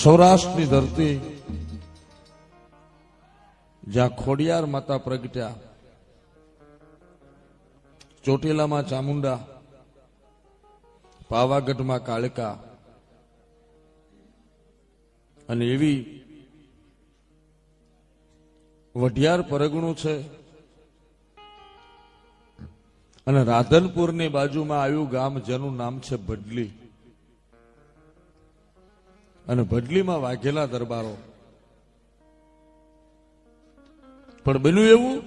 સૌરાષ્ટ્રની ધરતી જ્યાં ખોડિયાર માતા પ્રગટ્યા, ચોટીલામાં ચામુંડા, પાવાગઢમાં કાળકા, અને એવી વઢિયાર પરગણું છે. અને રાધનપુરની બાજુમાં આવ્યું ગામ જેનું નામ છે ભડલી. અને ભડલીમાં વાઘેલા દરબારો. પણ બન્યું એવું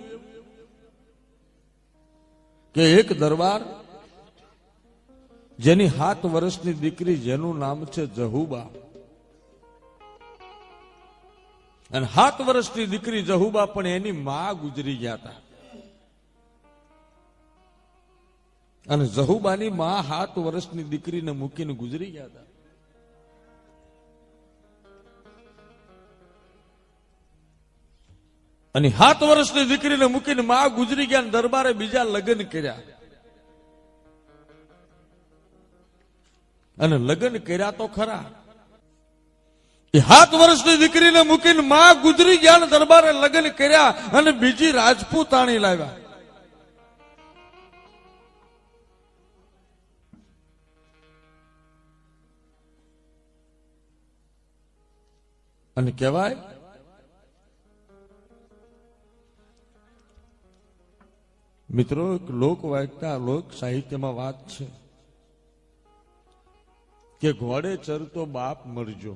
કે એક દરબાર જેની 7 વર્ષની દીકરી જેનું નામ છે જહુબા, અને 7 વર્ષની દીકરી જહુબા પણ એની માં ગુજરી ગયા હતા. અને જહુબાની માં 7 વર્ષની દીકરીને મૂકીને ગુજરી ગયા હતા. અને 7 વર્ષની દીકરીને મૂકીને માં ગુજરી ગયા. દરબારે બીજા લગ્ન કર્યા. અને લગ્ન કર્યા તો ખરા, એ 7 વર્ષની દીકરીને મૂકીને માં ગુજરી ગયા. દરબારે લગ્ન કર્યા અને બીજી રાજપૂતાણી લાવ્યા. અને કહેવાય મિત્રો, એક લોકવાયકા લોક સાહિત્યમાં વાત છે કે ઘોડે ચરતો બાપ મરજો,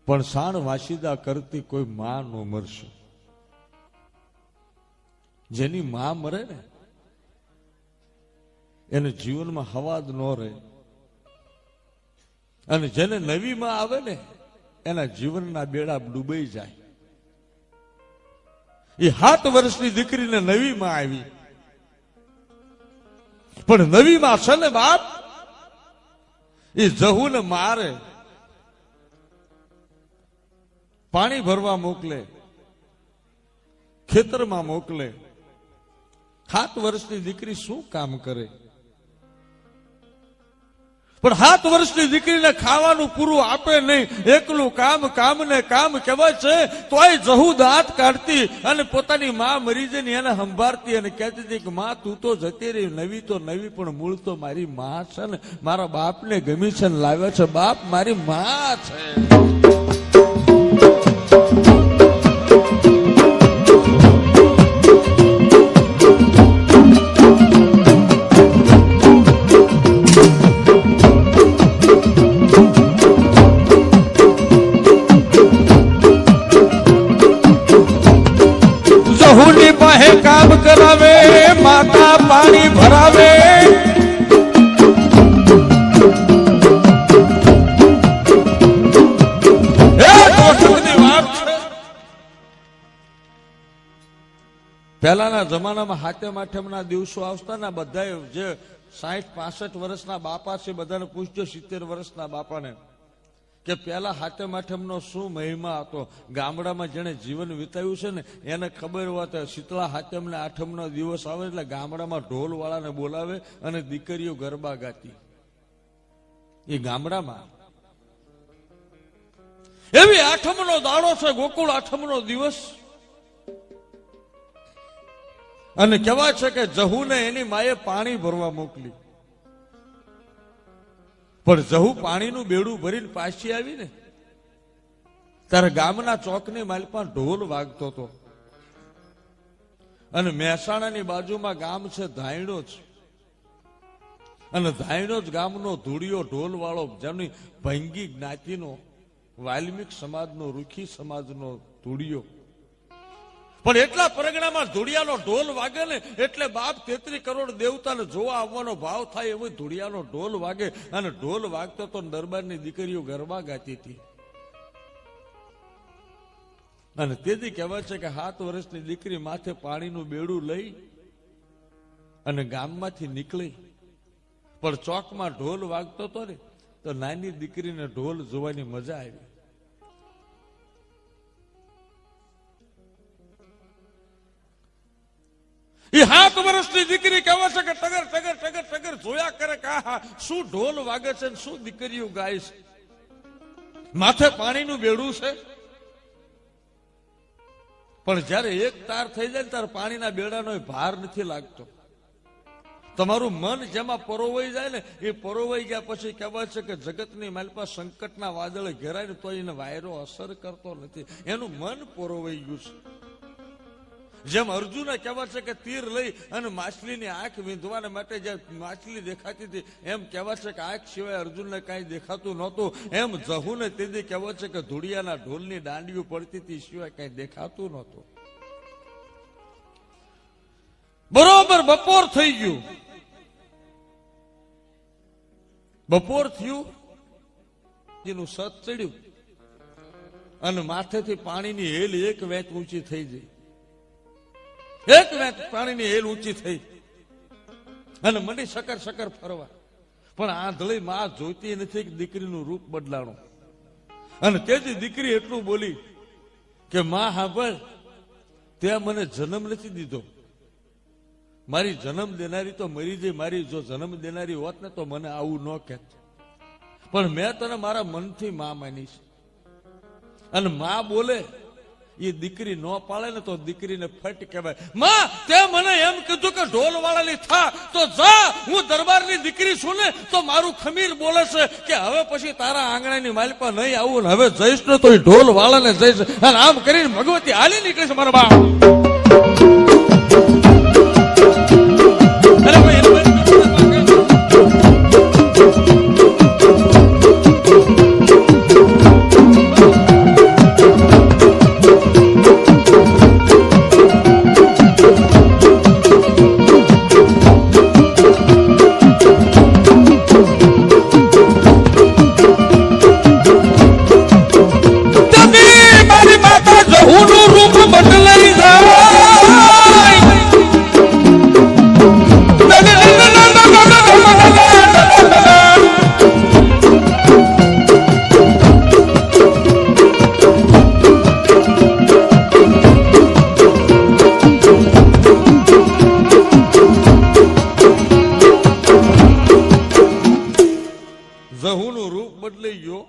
પણ સાણ વાસીદા કરતી કોઈ માં નો મરશે. જેની માં મરે ને એને જીવનમાં હવાદ ન રહે, અને જેને નવી માં આવે ને એના જીવનના બેડા ડૂબાઈ જાય. એ 7 વર્ષની દીકરીને નવી માં આવી, પણ નવી માં છે ને બાપ, એ જહુને મારે, પાણી ભરવા મોકલે, ખેતરમાં મોકલે. 7 વર્ષની દીકરી શું કામ કરે? પણ 7 વર્ષની દીકરીને ખાવાનું પૂરું આપે નહીં. એકલું કામ, કામ ને કામ કહેવાય છે. તોય જહુ દાંત કાઢતી અને પોતાની માં મરી જઈને એને સંભાળતી અને કહેતી હતી કે માં તું તો જતી રહી, નવી તો નવી, પણ મૂળ તો મારી માં છે ને, મારા બાપને ગમી છે ને લાવ્યા છે. બાપ મારી માં છે. જહુની પાસે કામ કરાવે, માતા પાણી ભરાવે. પહેલાના જમાનામાં હાથમ આઠમના દિવસો આવતા ને, બધા જે 60-65 વર્ષના બાપા છે બધાને પૂછજો, 70 વર્ષના બાપાને, કે પેલા હાથમ આઠમનો શું મહિમા હતો. ગામડામાં જેને જીવન વિતાવ્યું છે ને એને ખબર હોય તો શીતળા હાથમ ને આઠમનો દિવસ આવે એટલે ગામડામાં ઢોલ વાળાને બોલાવે અને દીકરીઓ ગરબા ગાતી. એ ગામડામાં એવી આઠમનો દાડો છે, ગોકુળ આઠમનો દિવસ. અને કહેવાય છે કે જહુને એની માએ પાણી ભરવા મોકલી, પણ જહુ પાણીનું બેડું ભરીને પાછી આવી ને ત્યારે ગામના ચોકની માલપા ઢોલ વાગતો હતો. અને મહેસાણાની બાજુમાં ગામ છે ધાયણોજ, અને ધાયણોજ ગામનો ધૂળિયો ઢોલ વાળો, જેની ભંગી જ્ઞાતિનો, વાલ્મિક સમાજનો, રૂખી સમાજનો ધૂળિયો. પણ એટલા પરગણામાં ધૂળિયાનો ઢોલ વાગે ને એટલે બાપ 33 કરોડ દેવતાને જોવા આવવાનો ભાવ થાય એવો ધૂળિયાનો ઢોલ વાગે. અને ઢોલ વાગતો તો દરબારની દીકરીઓ ગરબા ગાતી હતી. અને તેથી કહેવાય છે કે 7 વર્ષની દીકરી માથે પાણીનું બેડું લઈ અને ગામમાંથી નીકળી, પણ ચોકમાં ઢોલ વાગતો હતો ને તો નાની દીકરીને ઢોલ જોવાની મજા આવી. એ 7 વર્ષની દીકરી કહેવા છે કે ટગર ટગર ટગર ટગર જોયા કરે કે શું ઢોલ વાગે છે, શું દીકરીઓ ગાય છે. માથે પાણીનું બેડું છે, પણ જયારે એક તાર થઈ જાય ત્યારે પાણીના બેડાનો ભાર નથી લાગતો. તમારું મન જેમાં પરોવાઈ જાય ને, એ પરોવાઈ ગયા પછી કહેવાય છે કે જગતની માલપા સંકટના વાદળે ઘેરાય ને તો એને વાયરો અસર કરતો નથી. એનું મન પરોવાઈ ગયું છે. જેમ અર્જુને કહેવાય છે કે તીર લઈ અને માછલીની આંખ વીંધવાને માટે જે માછલી દેખાતી હતી, એમ કહેવાય છે કે આંખ સિવાય અર્જુનને કાંઈ દેખાતું નહોતું. એમ જહુને તેથી કહેવાય છે કે ધૂળિયાના ઢોલની દાંડીઓ પડતી હતી સિવાય કાંઈ દેખાતું નહોતું. બરોબર બપોર થઈ ગયું. બપોર થયું, જેનું સત ચડ્યું અને માથેથી પાણીની હેલ એક વેચ ઊંચી થઈ ગઈ. એક વેચ પાણીની હેલ ઊંચી થઈ અને મંડી શકર શકર ફરવા. પણ આંધળી માં જોઈતી નથી કે દીકરીનું રૂપ બદલાણું. અને તેથી દીકરી એટલું બોલી કે માં સાંભળ, ત્યાં મને જન્મ નથી દીધો. મારી જન્મ દેનારી તો મરી જઈ. મારી જો જન્મ દેનારી હોત ને તો મને આવું ન કહેત. પણ મેં તને મારા મનથી માં માની છે. અને માં બોલે એ દીકરી ન પાળે ને તો દીકરીને ફટ કહેવાય. માં તે મને એમ કીધું કે ઢોલ વાળાની થા તો જા. હું દરબારની દીકરી છું ને તો મારું ખમીર બોલે છે કે હવે પછી તારા આંગણાની માલપા નહીં આવું. હવે જઈશ ને તો એ ઢોલ વાળાને જઈશ. અને આમ કરીને ભગવતી હાલી નીકળે છે મારા બા. જહુનું રૂપ બદલાઈ ગયો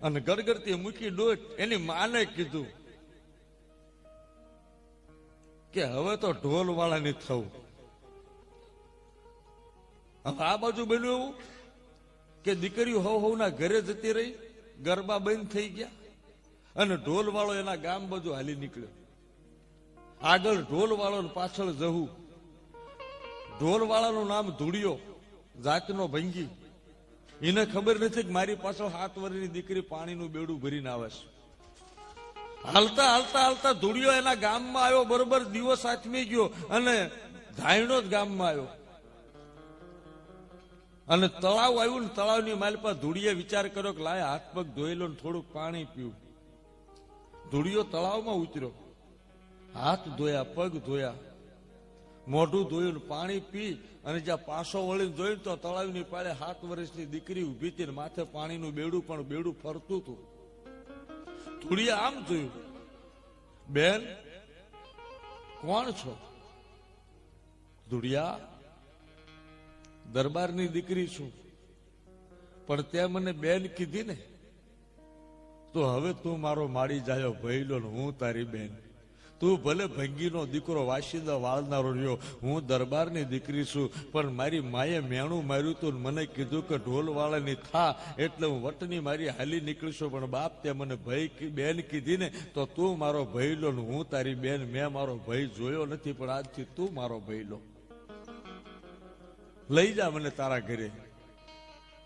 અને ગડગડતી મૂકી ડોટ એની માને કીધું કે હવે તો ઢોલ વાળાની થવું. હવે આ બાજુ બન્યું એવું કે દીકરીઓ હવના ઘરે જતી રહી, ગરબા બંધ થઈ ગયા અને ઢોલ વાળો એના ગામ બાજુ હાલી નીકળ્યો. આગળ ઢોલ વાળો પાછળ જહુ. ઢોલ વાળાનું નામ ધૂળિયો, જાતનો ભંગી. એને ખબર નથી કે મારી પાછળ 7 વર્ષની દીકરી પાણીનું બેડું ભરીને આવે છે. હાલતા હાલતા હાલતા ધૂળિયો એના ગામમાં આવ્યો. બરોબર દિવસ આથમી ગયો અને ધાયણો જ ગામમાં આવ્યો અને તળાવ આવ્યું ને તળાવની માલપા ધૂળિયે વિચાર કર્યો કે લાય હાથ પગ ધોઈ લો ને થોડુંક પાણી પીવું. ધૂળિયો તળાવમાં ઉતર્યો, હાથ ધોયા, પગ ધોયા, મોઢું ધોયું, પાણી પી અને જ્યાં પાછો વળીને જોયું તો તળાવની પાળે 7 વર્ષની દીકરી ઉભી હતી. માથે પાણીનું બેડું, પણ બેડું ફરતું હતું. ધૂળિયા આમ જોયું, બેન કોણ છો? ધૂળિયા, દરબારની દીકરી છું, પણ તે મને બેન કીધી ને તો હવે તું મારો માડી જાયો ભઈલો ને હું તારી બેન. તું ભલે ભંગીનો દીકરો વાસીદા વાળનારો રહ્યો, હું દરબારની દીકરી છું, પણ મારી માએ મેણું માર્યું તું મને કીધું કે ઢોલ વાળાની થા એટલે હું વટની મારી હાલી નીકળીશું. પણ બાપ તે મને ભાઈ બેન કીધી ને તો તું મારો ભઈલો ને હું તારી બેન. મેં મારો ભાઈ જોયો નથી, પણ આજથી તું મારો ભઈલો. લઈ જા મને તારા ઘરે.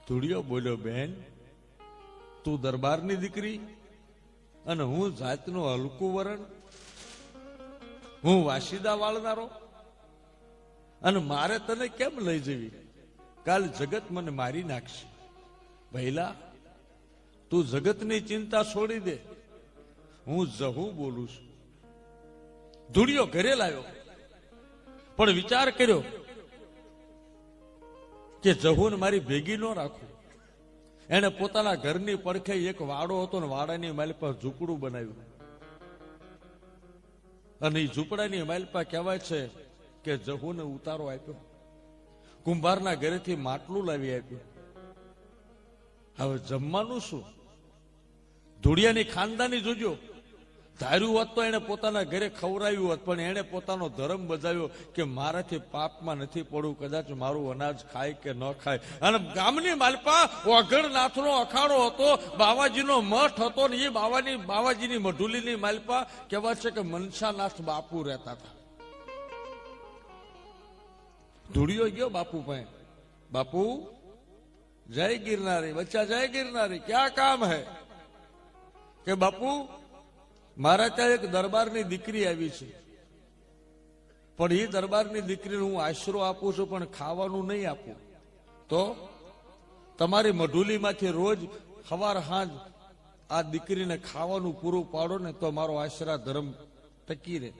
ધૂળિયો બોલ્યો, બેન તું દરબારની દીકરી અને હું જાતનું હલકું વરણ, હું વાસીદા વાળનારો, અને મારે તને કેમ લઈ જવી? કાલ જગત મને મારી નાખશે. ભઈલા તું જગતની ચિંતા છોડી દે, હું જહુ બોલું છું. ધૂળિયો ઘરે લાવ્યો, પણ વિચાર કર્યો કે જહુને મારી ભેગી ન રાખું. એને પોતાના ઘરની પડખે એક વાડો હતો ને વાડાની માલ પર ઝૂંપડું બનાવ્યું અને એ ઝૂંપડાની માલપા કહેવાય છે કે જહુને ઉતારો આપ્યો. કુંભારના ઘરેથી માટલું લાવી આપ્યું. હવે જમવાનું શું? ધોળિયાની ખાનદાની જોજો, ધાર્યું હોત તો એને પોતાના ઘરે ખવડાવ્યું હોત, પણ એને પોતાનો ધર્મ બજાવ્યો કે મારાથી પાપમાં નથી પડવું, કદાચ મારું અનાજ ખાય કે ન ખાય. અને ગામની માલપા ઓગણનાથનો અખાડો હતો, બાવાજીનો મઠ હતો, ને એ બાવાજીની મઢુલીની માલપા કહેવાય છે કે મનસાનાથ બાપુ રહેતા હતા. ધૂળિયો ગયો બાપુ પાસે, બાપુ જય गिरनारी, बच्चा जय गिरनारी, क्या काम है? કે બાપુ મારા ત્યાં એક દરબારની દીકરી આવી છે, પણ એ દરબારની દીકરીને હું આશરો આપું છું, પણ ખાવાનું નહીં આપું. તો તમારી મઢુલીમાંથી રોજ સવાર સાંજ આ દીકરીને ખાવાનું પૂરું પાડો ને તો મારો આશરા ધર્મ ટકી રહે.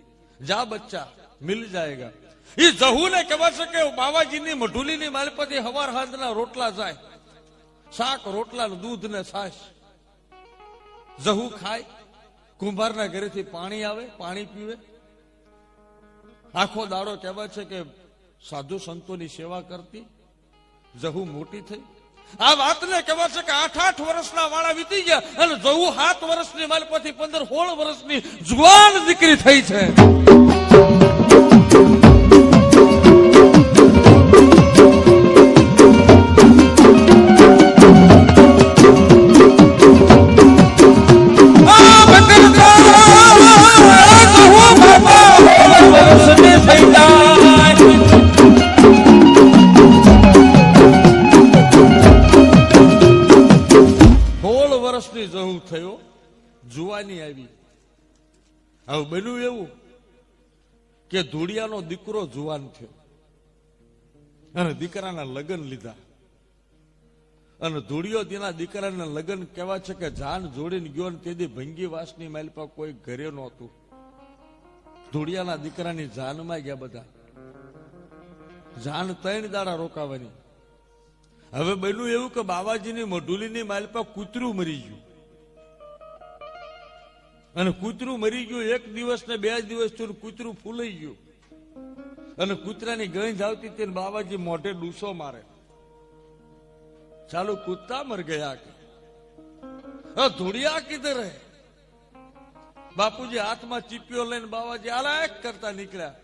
જા બચ્ચા મિલ જાયગા. એ જહુને કહેવા છે કે બાવાજીની મઢુલીની માલપતિ સવાર સાંજના રોટલા જાય, શાક રોટલા દૂધ ને છાશ. જહુ ખાય, કુંભારના ઘરેથી પાણી આવે, પાણી પીવે. આખો દાડો કહેવાય છે કે સાધુ સંતોની સેવા કરતી. જહુ મોટી થઈ. આ વાતને કહેવાય છે કે 8-8 વર્ષના વાળા વીતી ગયા અને જહુ 7 વર્ષની માલપથી 15-16 વર્ષની જુવાન દીકરી થઈ છે. થયો, જુવાની આવી. હવે બન્યું એવું કે ધોળિયાનો દીકરો જુવાન થયો અને દીકરાના લગ્ન લીધા. અને ધોળિયો તેના દીકરાના લગ્ન કહેવા છે કે જાન જોડીને ગયો ને તેથી ભંગીવાસની માલપા કોઈ ઘરે નહોતું. ધોળિયાના દીકરાની જાનમાં ગયા બધા. જાન 3 દાડા રોકાવાની. હવે બન્યું એવું કે બાવાજીની મઢુલીની માલપા કૂતરું મરી ગયું. અને કૂતરું મરી ગયું 1 દિવસ ને 2 દિવસ થયું, કૂતરું ફૂલાઈ ગયું અને કૂતરાની ગંધ આવતી તે બાવાજી મોઢે ડૂસો મારે. ચાલો કૂતરા મર ગયા કે ધોળિયા કિધર હે? બાપુજી હાથમાં ચીપિયો લઈને બાવાજી આલાક કરતા નીકળ્યા.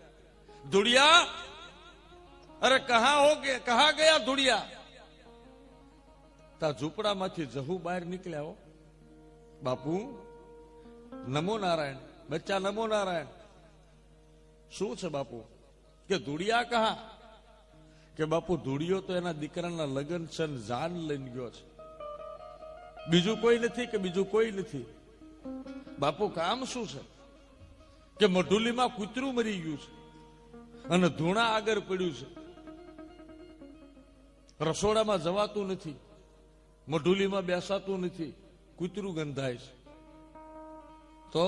ધોળિયા, અરે કહા ગયા ધોળિયા? તા ઝૂંપડામાંથી જહુ બહાર નીકળ્યા. હો બાપુ, નમો નારાયણ. બચ્ચા નમો નારાયણ. શું છે બાપુ? કે ધૂળિયા કહા? કે બાપુ ધૂળિયો તો એના દીકરાના લગ્ન છે ને જાન લઈને ગયો છે, બીજું કોઈ નથી. કે બીજું કોઈ નથી. બાપુ કામ શું છે? કે મઢુલીમાં કૂતરું મરી ગયું છે અને ધૂણા આગળ પડ્યું છે, રસોડામાં જવાતું નથી, મઢુલીમાં બેસાતું નથી, કૂતરું ગંધાય છે. તો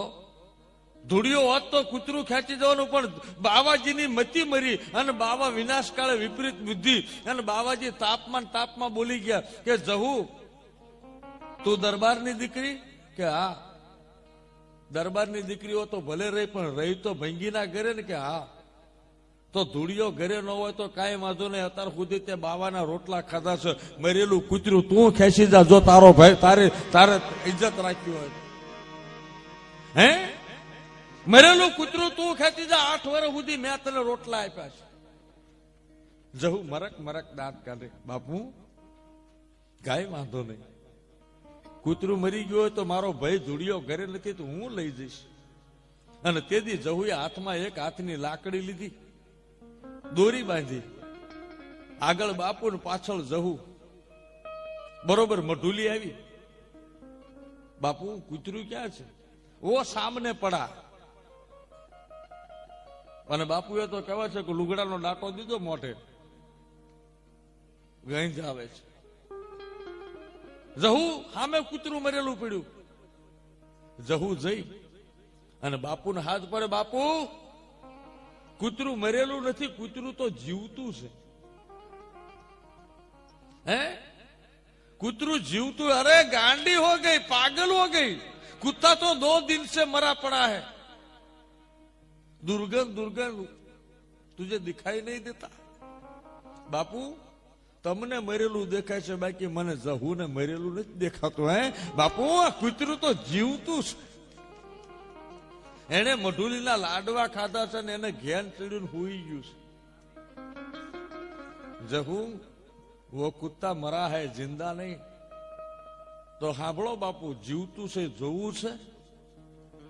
ધૂળિયો હોત તો કૂતરું ખેંચી જવાનું, પણ બાવાજીની મતી મરી અને બાવા વિનાશકાળે વિપરીત બુદ્ધિ અને બાવાજી તાપમાં બોલી ગયા કે જહુ તું દરબારની દીકરી? કે હા. દરબારની દીકરીઓ તો ભલે રહી, પણ રહી તો ભંગીના ઘરે ને? કે હા. તો ધૂળિયો ઘરે ન હોય તો કાંઈ વાંધો નહીં, અત્યાર સુધી તે બાવાના રોટલા ખાધા છે. મરેલું કૂતરું તું ખેંચી જા જો તારો ભાઈ તારે ઇજ્જત રાખવી હોય. હે, મરેલું કૂતરું તું ખેંચી જા, 8 વર્ષ સુધી મેં તને રોટલા આપ્યા છે. જહુ મરક દાંત કાઢે. બાપુ કાંઈ વાંધો નહીં, કૂતરું મરી ગયું હોય તો મારો ભાઈ ધૂળિયો ઘરે નથી તો હું લઈ જઈશ. અને તેથી જહુએ હાથમાં એક હાથની લાકડી લીધી, દોરી બાંધી, આગળ બાપુ ને પાછળ જહુ. બરોબર મઢુલી આવી. બાપુ કૂતરું ક્યાં છે? ઓ સામને પડા. અને બાપુએ તો કહેવાય છે કે લુગડાનો ડાટો દીધો મોઢે, ગંજ આવે છે. જહુ સામે કૂતરું મરેલું પડ્યું. જહુ જઈ અને બાપુને હાથ પડે, બાપુ કૂતરું મરેલું નથી, કૂતરું તો જીવતું છે. હે, કૂતરું જીવતું? અરે ગાंडी हो गई, पागल हो गई, कुत्ता तो 2 दिन से मरा पड़ा है. दुर्गंध तुझे दिखाई नहीं देता? बापू તમને મરેલું દેખાય છે, બાકી મને જહુને મરેલું નથી દેખાતું. હે બાપુ, આ કૂતરું તો જીવતું છે. એને મઢુલીના લાડવા ખાધા છે ને એને ઘેન ચડ્યું હુઈ ગયું છે. જહુ વો કુત્તા મરા હૈ, જિંદા નહીં. તો સાંભળો બાપુ, જીવતું છે, જોવું છે,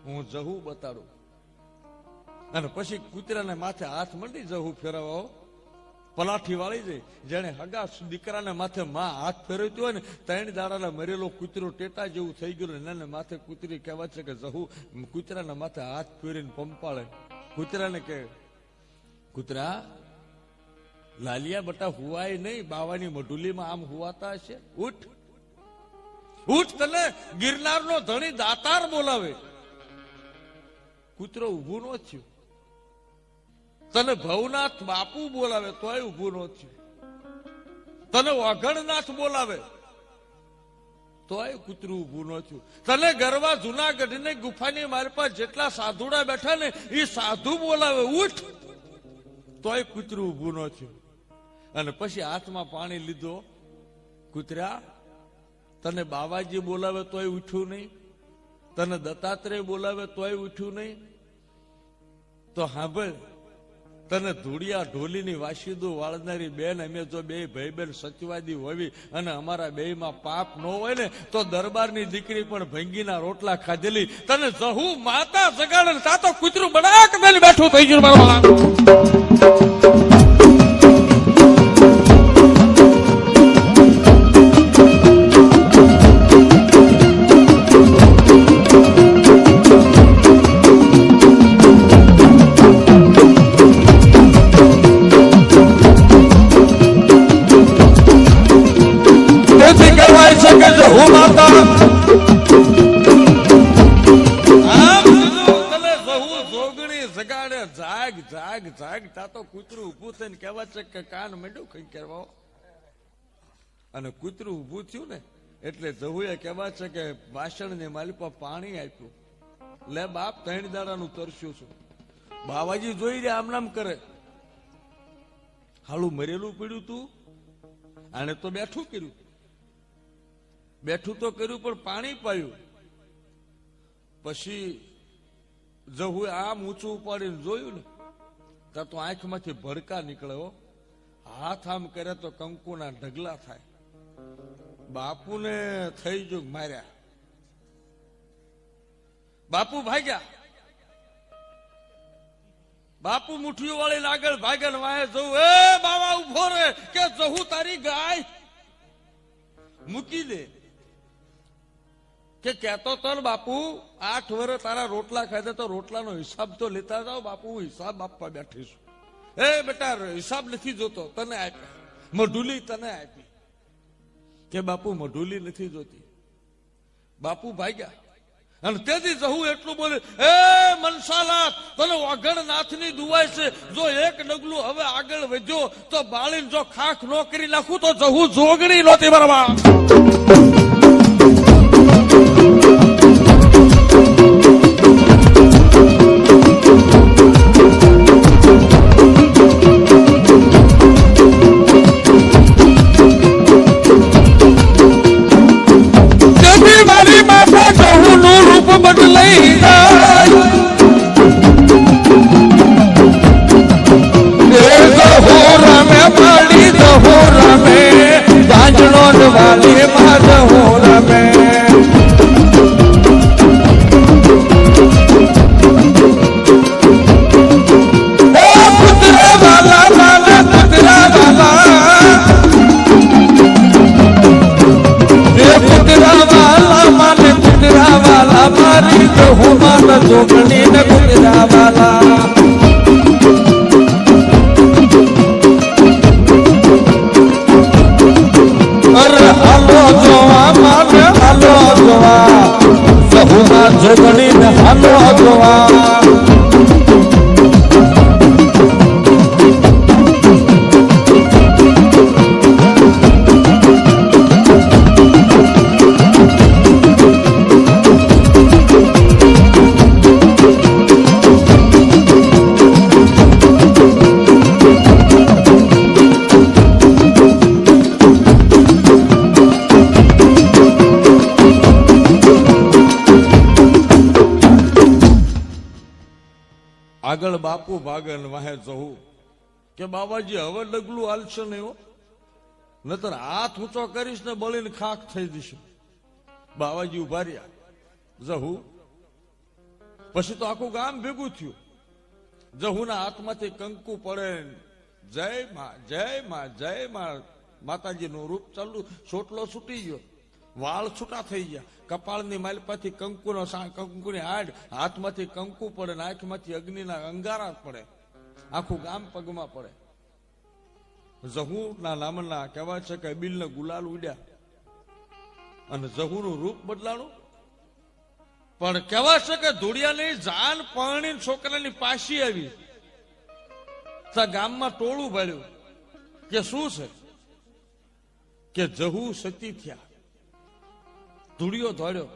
હું જહુ બતાડું. અને પછી કૂતરાને માથે હાથ મંડી જહુ ફેરવો, પલાઠી વાળી જાય. જેને હગા દીકરાને માથે માં હાથ ફેરવતી હોય ને, 3 દાડાના મરેલો કૂતરો ટેટા જેવું થઈ ગયું. એને માથે કૂતરી કહેવાય છે કે જહુ કૂતરાના માથે હાથ ફેરીને પંપાળે. કૂતરાને કે, કૂતરા લાલિયા બટા હુવાય નહીં, બાવાની મઢુલીમાં આમ હુવાતા હશે. ઉઠ ઉઠ, તને ગિરનારનો ધણી દાતાર બોલાવે. કૂતરો ઊભું ન થયું. તને ભવનાથ બાપુ બોલાવે તોય ઊભું ન થયું. તને વાઘણનાથ બોલાવે તોય કૂતરું ઊભું ન થયું. તને ગરવા જુનાગઢ ની ગુફાની મારી પાસે જેટલા સાધુડા બેઠા ને એ સાધુ બોલાવે, ઉઠ, તોય કૂતરું ઊભું ન થયું. અને પછી હાથમાં પાણી લીધો. કૂતરા, તને બાવાજી બોલાવે તોય ઉઠ્યું નહીં, તને દત્તાત્રેય બોલાવે તોય ઉઠ્યું નહીં. તો સાંભળ, તને ધૂળિયા ઢોલીની વાસીદો વાળનારી બેન, અમે જો બે ભાઈ બેન સચવાદી હોવી અને અમારા બે માં પાપ ન હોય ને, તો દરબારની દીકરી પણ ભંગીના રોટલા ખાધેલી. તને જહુ માતા જગાડે તા તો કૂતરું બનાક મેલી બેઠું થઈ ગયું. મારો કૂતરું ઉભું થઈને કહેવા છે કે કાન માંડ્યું કઈ કરવા. અને કૂતરું ઉભું થયું ને એટલે જહુએ કહેવા છે કે વાસણ ને માલી પર પાણી આપ્યું. લે બાપ, 3 દાડાનું તરસ્યું છું. બાવાજી જોઈ રહ્યા આમ નામ કરે. હાલું મરેલું પડ્યું તું, આને તો બેઠું કર્યું. બેઠું તો કર્યું પણ પાણી પાયું. પછી જહુએ આમ ઊંચું ઉપાડીને જોયું ને, ત્યાં તો આંખમાંથી ભડકા નીકળ્યો. હાથ આમ કરે તો કંકુના ઢગલા થાય. બાપુને થઈ ગયું માર્યા. બાપુ ભાગ્યા. બાપુ મુઠ્ઠીઓ વાળી આગળ ભાગ્યા ને વાહે જવું. એ બાવા ઉભો રે, કે જહુ તારી ગાય મૂકી દે. કે કેતો તો બાપુ 8 વર્ષ તારા રોટલા ખાધા, તો રોટલાનો હિસાબ તો લેતા જાઓ. બાપુ હિસાબ આપવા બેઠીશું. એ બેટા, હિસાબ નથી જોતો, તને આપ્યા મઢુલી, તને આપી. કે બાપુ મઢુલી નથી જોતી. બાપુ ભાગ્યા. અને તેથી જહુ એટલું બોલે, એ મનસાલા, તને વાઘણનાથ ની દુવાય છે, જો એક ડગલું હવે આગળ વધ્યો તો બાળીને જો ખાખ નો કરી નાખું તો જહુ જોગણી નહોતી બરાબર. જોગણી ને કુતરા વાલા. અરે હાલો જોવા માને, હાલો જોવા સહુના જોગણી ને હાલો જોવા. આગળ બાપુ ભાગે ને વાહે જવું કે બાબાજી હવે ડગલું હાલશે નહીં હો, નતર હાથ ઊંચો કરીશ ને બળીને ખાખ થઈ જશે. બાબાજી ઉભા રહ્યા, જહુ. પછી તો આખું ગામ ભેગું થયું. જહુના હાથમાંથી કંકુ પડે, જય માં જય માં જય માં. માતાજીનું રૂપ ચાલુ, ચોટલો છૂટી ગયો, વાળ છૂટા થઈ ગયા, કપાળની માલપાથી કંકુની આડ, હાથમાંથી કંકુ પડે ને આંખમાંથી અગ્નિના અંગારા પડે, આખું ગામ પગમાં પડે. જહુના નામના કહેવાય છે કે અબીલને ગુલાલ ઉડ્યા અને જહુનું રૂપ બદલાણું. પણ કહેવાય છે કે ધોળિયાની જાન પરણી છોકરાની પાછી આવી, ગામમાં ટોળું ભાળ્યું કે શું છે, કે જહુ સતી થયા. ધૂળિયો દોડ્યો,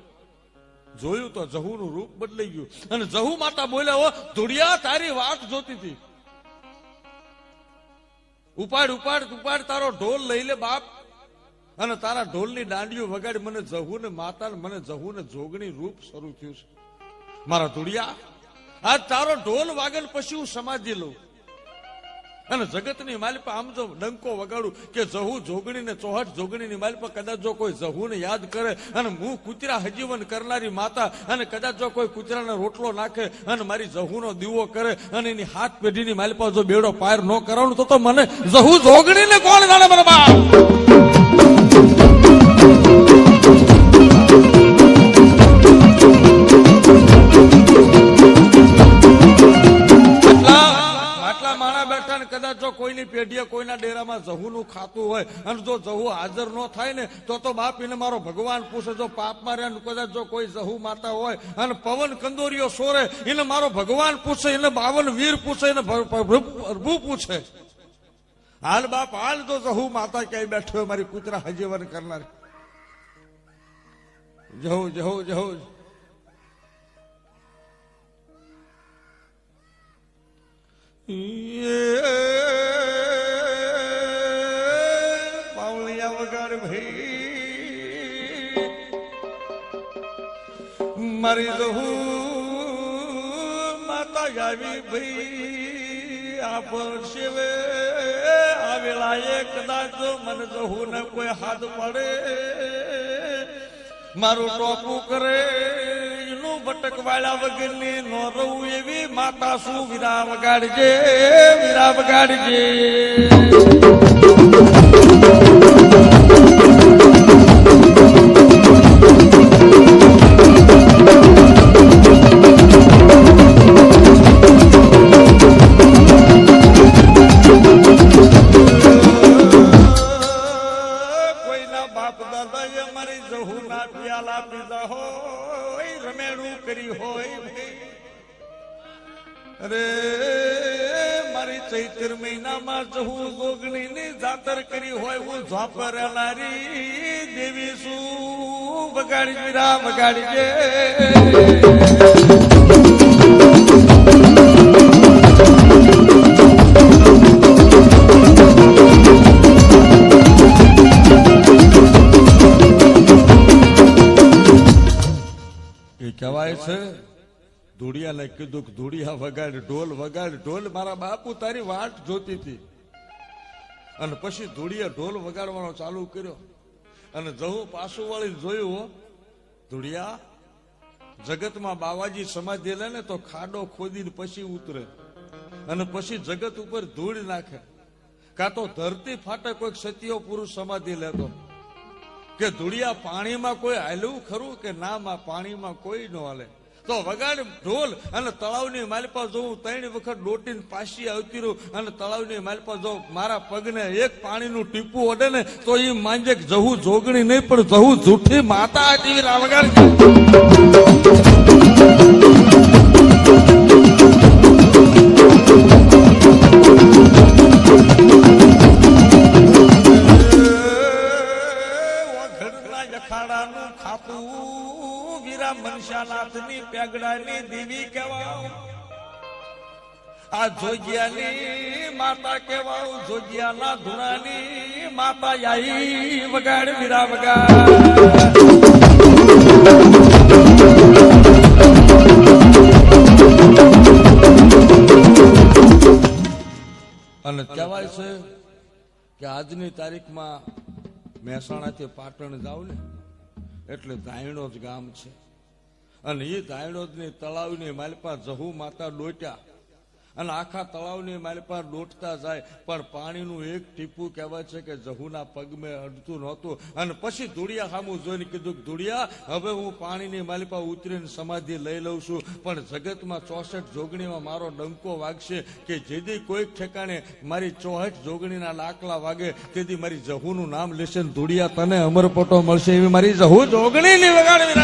જોયું તો જહુનું રૂપ બદલાઈ ગયું અને જહુ માતા બોલ્યા, હો ધૂળિયા, તારી વાત જોતી હતી, ઉપાડ ઉપાડ ઉપાડ, તારો ઢોલ લઈ લે બાપ, અને તારા ઢોલની દાંડીઓ વગાડી મને જહુને માતા, મને જહુને જોગણી રૂપ શરૂ થયું છે. મારા ધૂળિયા, આજ તારો ઢોલ વાગે પછી હું સમાધિ લઉં અને જગતની માલિપા આમ જો ડંકો વગાડું કે જહુ જોગણી ને ચોહટ જોગણીની માલિપા કદાચ જો કોઈ જહુને યાદ કરે અને હું કૂતરા હજીવન કરનારી માતા, અને કદાચ જો કોઈ કૂતરાને રોટલો નાખે અને મારી જહુનો દીવો કરે અને એની હાથ પેઢીની માલિપા જો બેડો પાર ન કરાવું તો મને જહુ જોગણીને કોણ જાણે મારા બાપ. કદાચ જો કોઈની પેઢીએ કોઈના ડેરામાં જહુનું ખાતું હોય અને જો જહુ હાજર ન થાય ને તો બાપ એને મારો ભગવાન પૂછે. જો પાપમાં રહે કદાચ જો કોઈ જહુ માતા હોય અને પવન કંદોરીઓ સોરે એને મારો ભગવાન પૂછે, એને 52 વીર પૂછે, એને પ્રભુ પૂછે. હાલ બાપ હાલ, જો જહુ માતા ક્યાંય બેઠો હોય મારી કૂતરા હજીવન કરનાર. જહુ જહુ જહુ પાવળિયા વગાડ ભાઈ, મારી જહુ માતા આવી ભાઈ. આપ શિવે આવેલા એક કદાચ મને જહુ ને કોઈ હાથ પડે, મારું ટોપું કરે, ભટકવાળા વગરની નો રહું એવી માતા શું વીરા વગાડજે, વીરા વગાડજે. કોઈના બાપ દાદાએ મારી જહુ ના પ્યાલા પીધા હો, રમેણું કરી હોય. અરે મારી ચૈત્ર મહિનામાં જહુ જોગણી ની જાતર કરી હોય, હું ઝોપરનારી દેવી શું વગાડી વીરા વગાડી છે. કહેવાય છે ધૂળિયાને કીધું કે ધૂળિયા વગાડ, ઢોલ વગાડ, ઢોલ મારા બાપુ તારી વાટ જોતી હતી. અને પછી ધૂળિયા ઢોલ વગાડવાનો ચાલુ કર્યો અને જહુ પાછું વળી જોયું, ધૂળિયા જગતમાં બાવાજી સમાધિ લે ને તો ખાડો ખોદીને પછી ઉતરે અને પછી જગત ઉપર ધૂળ નાખે, કાં તો ધરતી ફાટે કોઈક સતીયો પુરુષ સમાધિ લેતો. કે ધૂળિયા પાણીમાં કોઈ હાલ્યું ખરું કે ના, માં પાણીમાં કોઈ ન હાલે. તો વગાડ ઢોલ અને તળાવની માલપા જો 3 વખત ડોટીને પાછી આવતી રહું અને તળાવની માલપા જો મારા પગને એક પાણીનું ટીપું ઓડે ને તો એ માંજે જહુ જોગણી નહીં પણ જહુ જૂઠી માતા હતી. વગાડ મનસાનાથની પેગડાની દેવી કહેવાવ, આ જોગિયાની માતા કહેવાવ, જોગિયાના ધુણાની માતા આઈ. વગાડ વીરા વગાડ. કે આજની તારીખમાં મહેસાણાથી પાટણ જાવ ને એટલે ધાયણો જ ગામ છે અને એ ધાયણોજની તળાવની માલપા જહુ માતા ડોટ્યા અને આખા તળાવની માલપા ડોટતા જાય પણ પાણીનું એક ટીપું કહેવાય છે કે જહુના પગમે અડતું નહોતું અને પછી ધૂળિયા સામું જોઈને કીધું કે ધૂળિયા હવે હું પાણીની માલપા ઉતરીને સમાધિ લઈ લઉં છું પણ જગતમાં 64 જોગણીમાં મારો ડંકો વાગશે કે જેથી કોઈક ઠેકાણે મારી 64 જોગણીના લાકલા વાગે તેથી મારી જહુનું નામ લેશે ને ધૂળિયા તને અમરપટો મળશે એવી મારી જહુ જોગણીની વગાડવી